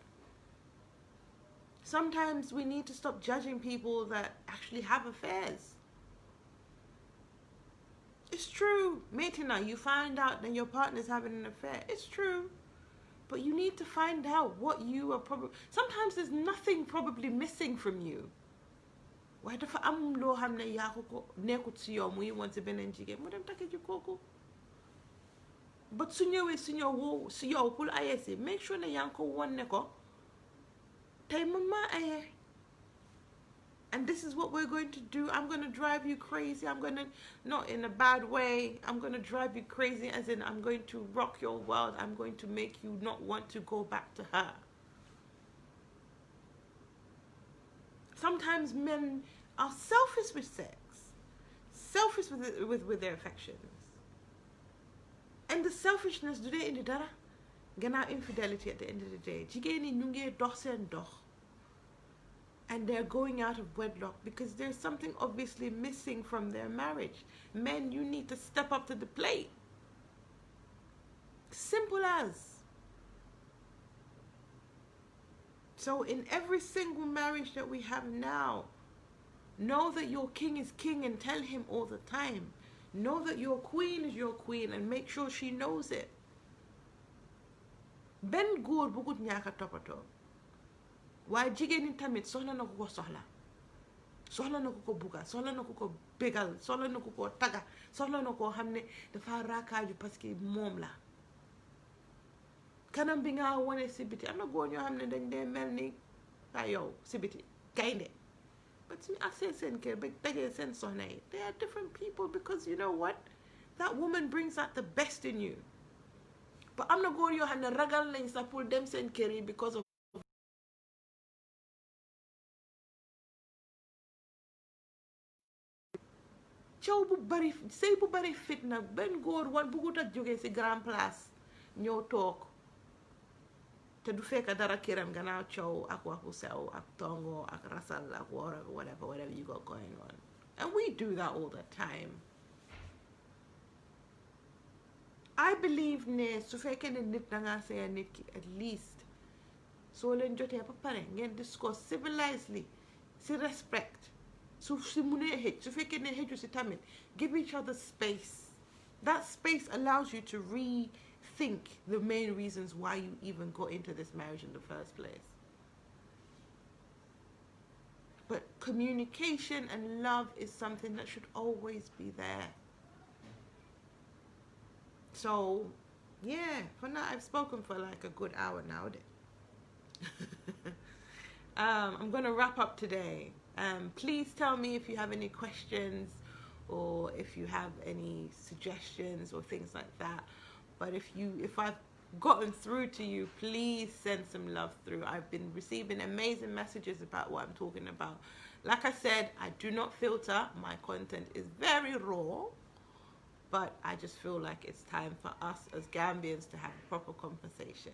Sometimes we need to stop judging people that actually have affairs. It's true. Metina, you find out that your partner's having an affair. It's true. But you need to find out what you are probably... Sometimes there's nothing probably missing from you. Why the fuck am lo hamne yako ko neko tsiyo mu want to benen jige mo dem take koko. But sunyo wo siyo pul ayese make sure na yanko one neko. Tay mama aye. And this is what we're going to do. I'm going to drive you crazy. I'm going to, not in a bad way. I'm going to drive you crazy as in I'm going to rock your world. I'm going to make you not want to go back to her. Sometimes men are selfish with sex. Selfish with their affections. And the selfishness, do they in the dara? Gana infidelity at the end of the day. Jigeni nunge doh and doh. And they're going out of wedlock because there's something obviously missing from their marriage. Men, you need to step up to the plate. Simple as. So in every single marriage that we have now, know that your king is king and tell him all the time. Know that your queen is your queen and make sure she knows it. Ben góor bugut ñaaka toppatoo waaye jigéen ñi tamit soxla na ko soxla, soxla na ko bugga, soxla na ko bégal, soxla na ko taga, soxla na koo xam ne dafa raakaaju parce que moom la. Kanam bi nga wone si biti, am na góor ñoo xam ne dañ dee mel ni yow si biti gaynde, but suñu agsee seen kër ba dajee seen soxna yi, they are different people, because you know what, that woman brings out the best in you. But am na góor yoo xam ne ragal nañ sax pour dem seen kër yi because of coow bu bari, sëy bu bari fitna. benn góor bugut a jógee si grand place ñëw toog te du fekk dara këram gannaaw coow ak wax bu sew ak tongo ak rasal ak whatever you got going on. And we do that all the time. I believe ne su fekkee ne nit dangaa sëy nit ki, at least soo leen jotee ba pare ngeen discuss civilizedly si respect. So si munee xëj, su fekkee ne xëju si tamit, give each other space. That space allows you to rethink the main reasons why you even got into this marriage in the first place. But communication and love is something that should always be there. So, yeah, for now I've spoken for like a good hour now. I'm going to wrap up today. Please tell me if you have any questions or if you have any suggestions or things like that. But if I've gotten through to you, please send some love through. I've been receiving amazing messages about what I'm talking about. Like I said, I do not filter. My content is very raw, but I just feel like it's time for us as Gambians to have a proper conversation.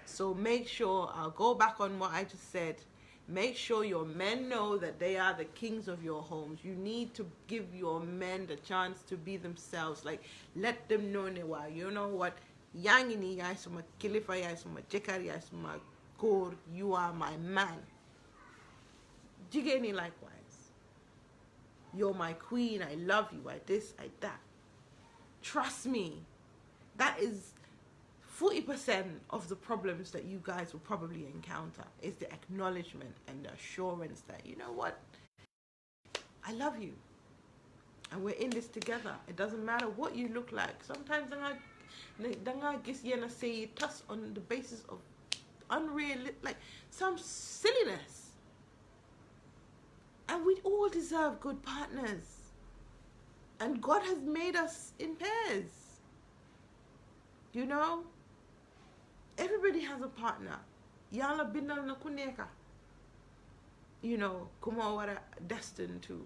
So make sure, I'll go back on what I just said. Make sure your men know that they are the kings of your homes. You need to give your men the chance to be themselves. Like, let them know, you know what, yangini yaay suma kilifa, yaay suma jëkkër, yaay suma góor, you are my man. Jigéeni likewise. You're my queen, I love you, I this, I that. Trust me, that is 40% of the problems that you guys will probably encounter, is the acknowledgement and the assurance that, you know what, I love you and we're in this together. It doesn't matter what you look like. Sometimes danga gis yena say tas on the basis of unreal, like some silliness. And we all deserve good partners. And God has made us in pairs. You know? Everybody has a partner. Yalla bindal na ku neka. You know, kuma wara destined to.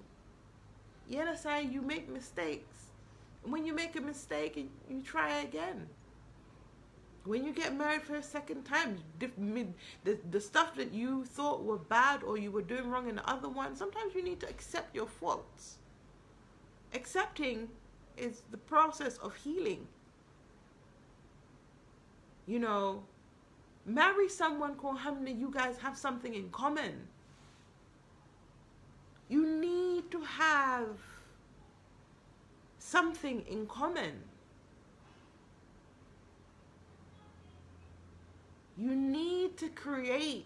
Yena say you make mistakes. When you make a mistake, you try again. When you get married for a second time, the stuff that you thought were bad or you were doing wrong in the other one, sometimes you need to accept your faults. Accepting is the process of healing. You know, marry someone called Hamne, you guys have something in common. You need to have something in common. You need to create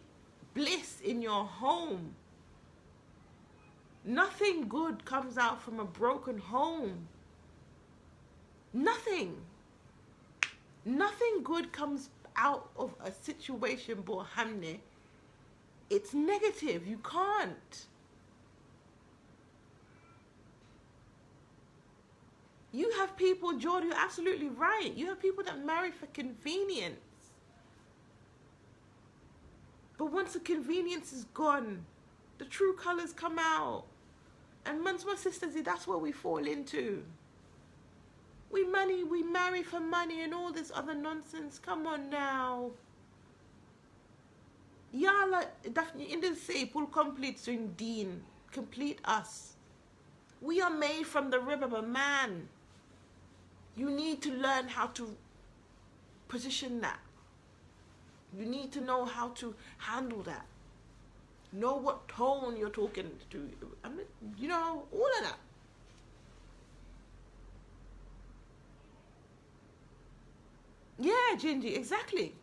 bliss in your home. Nothing good comes out from a broken home. Nothing. Nothing good comes out of a situation, Bohamne. It's negative. You can't. You have people, George, you're absolutely right. You have people that marry for convenience. But once the convenience is gone, the true colors come out. And my sisters, that's what we fall into. We marry for money and all this other nonsense. Come on now. Yala, in the say, pull complete soon Dean. Complete us. We are made from the rib of a man. You need to learn how to position that. You need to know how to handle that. Know what tone you're talking to. I mean, you know, all of that. Yeah, Gingy, exactly.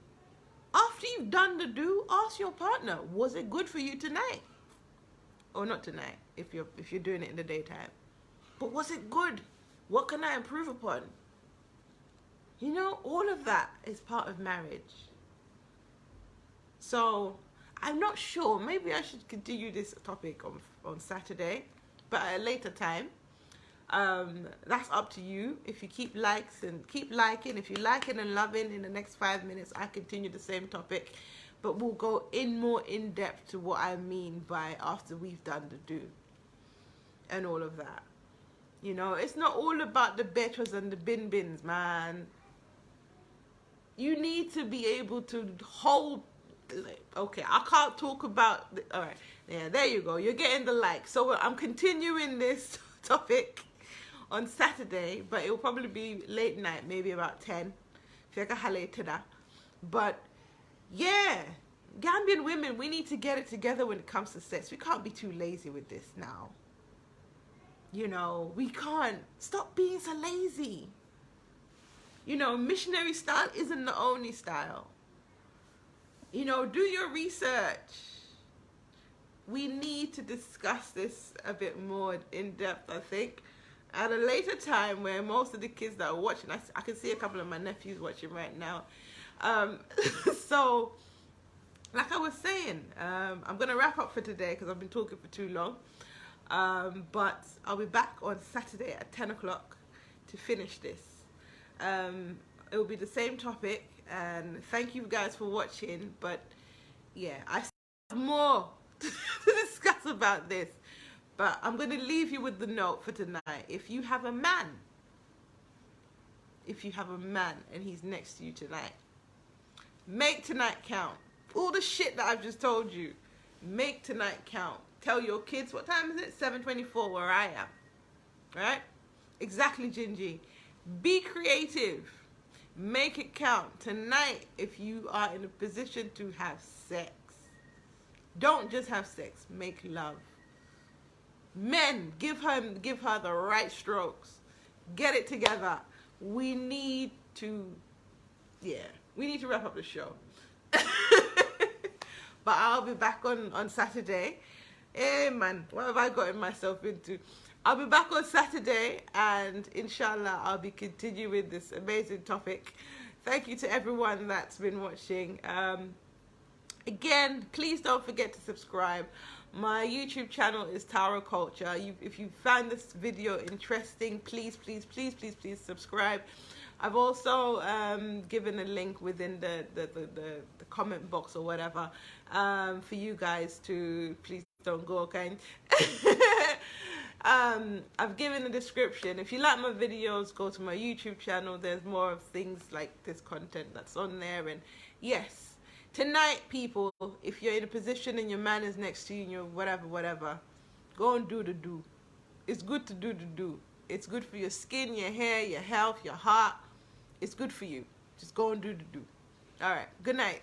After you've done the do, ask your partner, was it good for you tonight? Or not tonight, if you're doing it in the daytime. But was it good? What can I improve upon? You know, all of that is part of marriage. So I'm not sure. Maybe I should continue this topic on Saturday, but at a later time. That's up to you. If you keep liking, if you liking and loving, in the next 5 minutes I continue the same topic, but we'll go more in depth to what I mean by after we've done the do and all of that. You know, it's not all about the betras and the bins, man. You need to be able to hold. Okay, I can't talk about. All right, yeah, there you go. You're getting the like. So I'm continuing this topic on Saturday, but it will probably be late night, maybe about 10. But yeah, Gambian women, we need to get it together when it comes to sex. We can't be too lazy with this now. You know, we can't. Stop being so lazy. You know, missionary style isn't the only style. You know, do your research. We need to discuss this a bit more in depth, I think, at a later time where most of the kids that are watching, I can see a couple of my nephews watching right now. So, like I was saying, I'm going to wrap up for today because I've been talking for too long. But I'll be back on Saturday at 10 o'clock to finish this. It will be the same topic, and thank you guys for watching. But yeah, I still have more to discuss about this, but I'm going to leave you with the note for tonight. If you have a man and he's next to you tonight, make tonight count. All the shit that I've just told you, make tonight count. Tell your kids, what time is it? 7:24 where I am. Right? Exactly, Gingy. Be creative. Make it count. Tonight, if you are in a position to have sex, don't just have sex. Make love. Men, give her the right strokes. Get it together. We need to wrap up the show. But I'll be back on Saturday. Hey man, what have I gotten myself into? I'll be back on Saturday, and inshallah I'll be continuing this amazing topic. Thank you to everyone that's been watching. Again, please don't forget to subscribe. My YouTube channel is Tara Culture. If you found this video interesting, please subscribe. I've also given a link within the comment box or whatever for you guys to please don't go, okay? I've given a description. If you like my videos, go to my YouTube channel. There's more of things like this content that's on there. And yes, tonight, people, if you're in a position and your man is next to you and you're whatever, go and do the do. It's good to do the do. It's good for your skin, your hair, your health, your heart. It's good for you. Just go and do the do. All right. Good night.